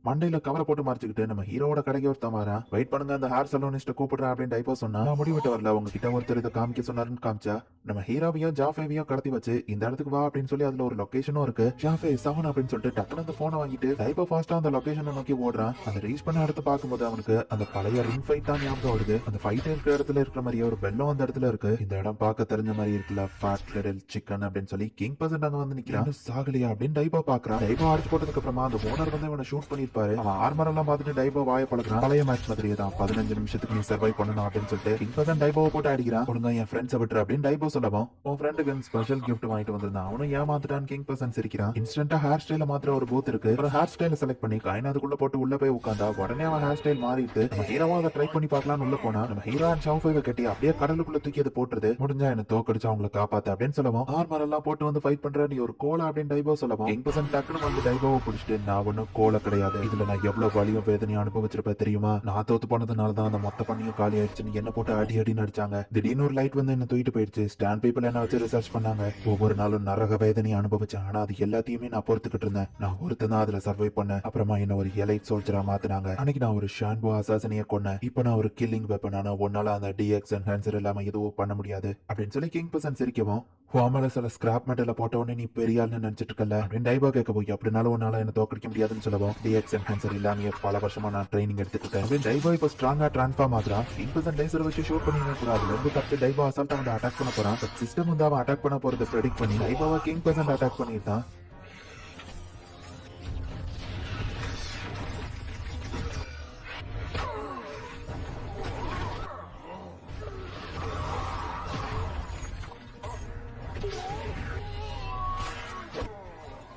மண்டையில கவரை போட்டு மறைச்சுக்கிட்டு நம்ம ஹீரோவோட கடைக்கு ஒருத்தன் வரான். வெயிட் பண்ணுங்க, அந்த ஹேர் சலூனிஸ்ட கூப்பிடுறேன் அப்படின்னு டைப்போ சொன்னா, நான் முடிவிட்டு வரல, உங்ககிட்ட ஒருத்தர் இதை காமிக்க சொன்னாருன்னு காமிச்சா, நம்ம ஹீரோவையும் ஜாஃபேவையும் கடத்தி வச்சு இந்த இடத்துக்கு வா அப்படின்னு சொல்லி அதுல ஒரு லொகேஷனும் இருக்கு. ஜாஃபே செவன் அப்படின்னு சொல்லிட்டு டக்குனு அந்த போனை வாங்கிட்டு டைப்போ ஃபாஸ்டா அந்த லொகேஷனை நோக்கி ஓடுறான். அதை ரீச் பண்ண இடத்த பார்க்கும்போது அவனுக்கு அந்த பழைய ரிங் ஃபைட் தான் ஞாபகம் வருது. அந்த ஃபைட் இருக்கிற இடத்துல இருக்கிற மாதிரியே ஒரு பெல்லும் அந்த இடத்துல இருக்கு. இந்த இடம் பார்க்க தெரிஞ்ச மாதிரி இருக்குல்ல, ஃபேட் லிட்டில் சிக்கன் அப்படின்னு சொல்லி கிங் பர்சன்ட் அங்க வந்து நிக்கிறான். சாகலியா அப்படின்னு டைப்போ பாக்குறான். டைப்போ அடிச்சு போட்டதுக்கு அப்புறமா அந்த ஓனர் வந்து இவனை ஷூட் பண்ணிருப்பாரு. அவன் ஆர்மர் எல்லாம் பார்த்துட்டு டைப்போ வாய பழக்கிறான். பழைய மேட்ச் மாதிரியே தான் 15 நிமிஷத்துக்கு நீ சர்வை பண்ணணும் அப்படின்னு சொல்லிட்டு கிங் பர்சன்ட் டைப்போவை போட்டு அடிக்கிறான். ஒழுங்கா என் ஃப்ரெண்ட்ஸை விட்டுரு அப்படின்னு டைப்போ சொல்லவும், உன் ஃப்ரெண்டுக்கு ஸ்பெஷல் கிஃப்ட் வாங்கிட்டு வந்திருந்தான், அவனும் ஏமாத்துட்டான் கிங் பர்சன் சிரிக்கிறான். இன்ஸ்டன்டா ஹேர் ஸ்டைல மாத்திர ஒரு பூத் இருக்கு. ஒரு ஹேர் ஸ்டைல செலக்ட் பண்ணி காயின் அதுக்குள்ள போட்டு உள்ள போய் உட்காந்தா உடனே அவன் ஹேர் ஸ்டைல் மாறிட்டு நம்ம ஹீரோவா அதை ட்ரை பண்ணி பார்க்கலாம்னு உள்ள போனா நம்ம ஹீரோ அண்ட் ஷாஃபைவை கட்டி அப்படியே கடலுக்குள்ள தூக்கி அதை போட்டுருது. முடிஞ்சா என்ன தோக்கடிச்சு அவங்களை காப்பாத்து அப்படின்னு சொல்லவும், ஆர்மர் எல்லாம் போட்டு வந்து ஃபைட் பண்ற நீ ஒரு கோலா அப்படின்னு டைப்போ சொல்லவும், கிங் பர்சன் டக்குனு வந்து டைப்போவை பிடிச்சிட்டு, நான் ஒன்னும் கோல கிடையாது, இதுல நான் எவ்வளவு வலியும் வேதனையும் அனுபவிச்சிருப்பேன் தெரியுமா, நான் தோத்து போனதுனால தான் அந்த மொத்த பண்ணியும் காலி ஆயிடுச்சுன்னு என்ன போட்டு அடி அடின்னு அடிச்சாங்க. திடீர்னு ஒரு லைட் வந்து என்ன தூக்கிட்டு போயிடுச்சு. ஸ்டாண்ட் பீப்புள் என்ன வச்சு ரிசர்ச் பண்ணாங்க. ஒவ்வொரு நாளும் நரக வேதனையை அனுபவிச்சேன். ஆனா அது எல்லாத்தையுமே நான் பொறுத்துக்கிட்டு இருந்தேன். நான் ஒருத்தன் தான் அதுல சர்வை பண்ணேன். அப்புறமா என்ன ஒரு எலைட் சோல்ஜரா மாத்தினாங்க. அன்னைக்கு நான் ஒரு ஷான்போ அசாசனைய கொன்னேன். இப்போ நான் ஒரு கில்லிங் வெப்பன். ஆனா ஒன்னால அந்த டிஎக்ஸ் என்ஹான்சர் இல்லாம எதுவும் பண்ண முடியாது அப்படின்னு சொல்லி கிங் பர்சன் சிரிக்கவும், ஹோமல சில ஸ்கிராப் மெட்டல போட்ட உடனே நீ பெரிய ஆள்னு நினைச்சிட்டு இருக்கல அப்படின்னு டைபா கேட்க போய், அப்படினாலும் உன்னால என்ன தோக்கடிக்க முடியாதுன்னு சொல்லவும், டிஎக்ஸ் என்ஹான்சர் இல்லாம பல வருஷமா நான் ட்ரைனிங் எடுத்துட்டு இருக்கேன் அப்படின்னு டைபா இப்போ ஸ்ட்ராங்கா டிரான்ஸ்ஃபார்ம் ஆகுறான். கிங் பர்சன் லேசர் வச்சு ஷூட் பண்ணி நினைக்கிறான். அதுல இருந்து தப்பிச்சு டைபா அசால்ட்டா வந்து அட்டாக் பண்ண போறான். சிஸ்டம் வந்து அவன் அட்டாக் பண்ண போறதை ப்ரெடிக்ட் பண்ணி டைபாவை கிங் பர்சன் அட்டாக் பண்ணிட்டான்.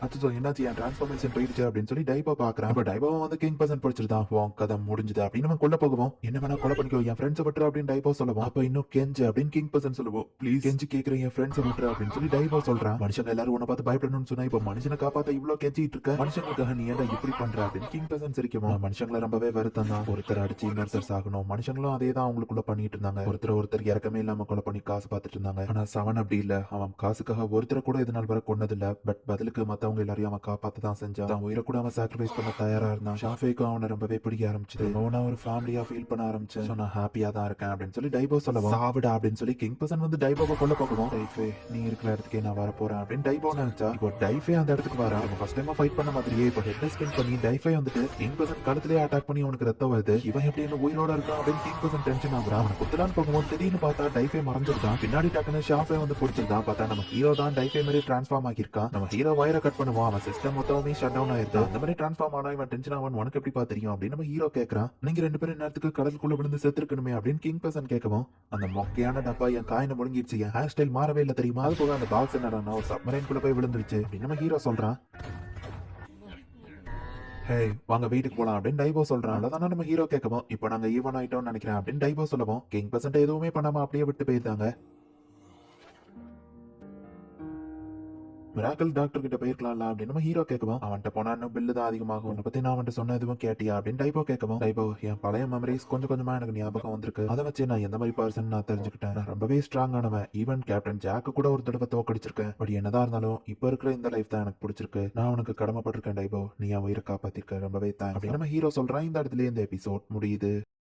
அச்சோ என்னாச்சு, என் டிரான்ஸ்ஃபர்மேஷன் போயிடுச்சு அப்படின்னு சொல்லி டைபா பாக்குறான். இப்ப டைபாவை வந்து கிங் பர்சன் பிடிச்சிருந்தான். உன் கதை முடிஞ்சுது அப்படின்னு நம்ம கொல்ல போகுவோம். என்ன வேணா கொலை பண்ணிக்கோ, என் ஃப்ரெண்ட்ஸை விட்டுரு அப்படின்னு டைபா சொல்லுவோம். அப்ப இன்னும் கெஞ்சு அப்படின்னு கிங் பர்சன் சொல்லுவோம். ப்ளீஸ் கெஞ்சு கேக்குறேன், என் ஃப்ரெண்ட்ஸை விட்டுரு அப்படின்னு சொல்லி டைபா சொல்றான். மனுஷங்க எல்லாரும் உன்னை பார்த்து பயப்படணும்னு சொன்னா இப்ப மனுஷனை காப்பாத்த இவ்வளவு கெஞ்சிட்டு இருக்க, மனுஷங்களுக்காக நீ ஏன்டா இப்படி பண்ற அப்படின்னு கிங் பர்சன் சிரிக்கும். மனுஷங்களை ரொம்பவே வருத்தம் தான். ஒருத்தர் அடிச்சு இன்னொருத்தர் சாகணும். மனுஷங்களும் அதே தான் அவங்களுக்குள்ள பண்ணிட்டு இருந்தாங்க. ஒருத்தர் இறக்கமே இல்லாம கொலை பண்ணி காசு பார்த்துட்டு இருந்தாங்க. ஆனா சவன் அப்படி இல்ல. அவன் காசுக்காக ஒருத்தரை கூட இது நாள் வரை கொன்னதில்ல. பட் பதிலுக்கு மத்தவங்க எல்லாரையும் அவன் காப்பாத்த தான் செஞ்சான். தான் உயிரை கூட அவன் சாக்ரிஃபைஸ் பண்ண தயாரா இருந்தான். ஷாஃபேக்கும் அவனை ரொம்பவே பிடிக்க ஆரம்பிச்சது. அவனா ஒரு ஃபேமிலியா ஃபீல் பண்ண ஆரம்பிச்சேன். நான் ஹாப்பியா தான் இருக்கேன் அப்படின்னு சொல்லி டைபோ சொல்லவும், சாவிடா அப்படின்னு சொல்லி கிங் பர்சன் வந்து டைபோவை கொல்ல போகவும், டைஃபே நீ இருக்கிற இடத்துக்கே நான் வர போறேன் அப்படின்னு டைபோ நினைச்சா இப்போ டைஃபே அந்த இடத்துக்கு வரான். அவன் ஃபர்ஸ்ட் டைமா ஃபைட் பண்ண மாதிரியே இப்போ ஹெட் ஸ்பின் பண்ணி டைஃபே வந்துட்டு கிங் பர்சன் கழுத்துலயே அட்டாக் பண்ணி அவனுக்கு ரத்தம் வருது. இவன் எப்படி என்ன உயிரோட இருக்கான் அப்படின்னு கிங் பர்சன் டென்ஷன் ஆகுறான். அவன் குத்தலான்னு போகும்போது திடீர்னு பார்த்தா டைஃபே மறைஞ்சிருக்கான். பின்னாடி டக்குன்னு ஷாஃபே வந்து பிடிச்சிருந்தான். பார்த்தா நம்ம ஹீரோ தான் டைஃபே மாதிரி டிரான்ஸ்ஃபார்ம் ஆகியிருக்கான். நம்ம ஹீரோ வயரை கட் பண்ணுவோம். அவன் சிஸ்டம் மொத்தமே ஷட் டவுன் ஆயிருது. அந்த மாதிரி டிரான்ஸ்ஃபார்ம் ஆனா இவன் டென்ஷன் ஆவான். உனக்கு எப்படி தெரியும் அப்படின்னு நம்ம ஹீரோ கேட்கறான். நீங்க ரெண்டு பேரும் நேரத்துக்கு கடலுக்குள்ள விழுந்து செத்துருக்கணுமே அப்படின்னு கிங் பர்சன் கேட்கவும், அந்த மொக்கையான டப்பா என் காயின முழுங்கிடுச்சு, என் ஹேர் ஸ்டைல் மாறவே இல்லை தெரியுமா, அது போக அந்த பாக்ஸ் என்னடா ஒரு சப்மரைன் குள்ள போய் விழுந்துருச்சு அப்படின்னு நம்ம ஹீரோ சொல்றான். ஹே வாங்க வீட்டுக்கு போலாம் அப்படின்னு டைபோ சொல்றான். அதான் நம்ம ஹீரோ கேட்கவும், இப்போ நாங்க ஈவன் ஆயிட்டோம்னு நினைக்கிறேன் அப்படின்னு டைபோ சொல்லவும், கிங் பர்சன்ட் எதுவுமே பண்ணாம அப்படியே விட்டு போயிருந்தாங்க. மிராக்கல் டாக்டர் கிட்ட போயிருக்கலாம்ல அப்படின்னு நம்ம ஹீரோ கேட்கவும், அவன்கிட்ட போனா இன்னும் பில்லு தான் அதிகமாகும், உன்னை பத்தி நான் அவன்கிட்ட சொன்ன எதுவும் கேட்டியா அப்படின்னு டைபோ கேட்கவும், டைபோ என் பழைய மெமரிஸ் கொஞ்சம் கொஞ்சமா எனக்கு ஞாபகம் வந்திருக்கு, அதை வச்சு நான் எந்த மாதிரி பர்சன் நான் தெரிஞ்சுக்கிட்டேன். நான் ரொம்பவே ஸ்ட்ராங் ஆனவன். ஈவன் கேப்டன் ஜாக்கு கூட ஒரு தடவை தோக்கடிச்சிருக்கேன். பட் என்னதான் இருந்தாலும் இப்ப இருக்கிற இந்த லைஃப் தான் எனக்கு பிடிச்சிருக்கு. நான் உனக்கு கடமைப்பட்டிருக்கேன் டைபோ, நீ என் உயிரை காப்பாத்திருக்க, ரொம்பவே தேங்க்ஸ் அப்படின்னு நம்ம ஹீரோ சொல்றான். இந்த இடத்துல இந்த எபிசோட் முடியுது.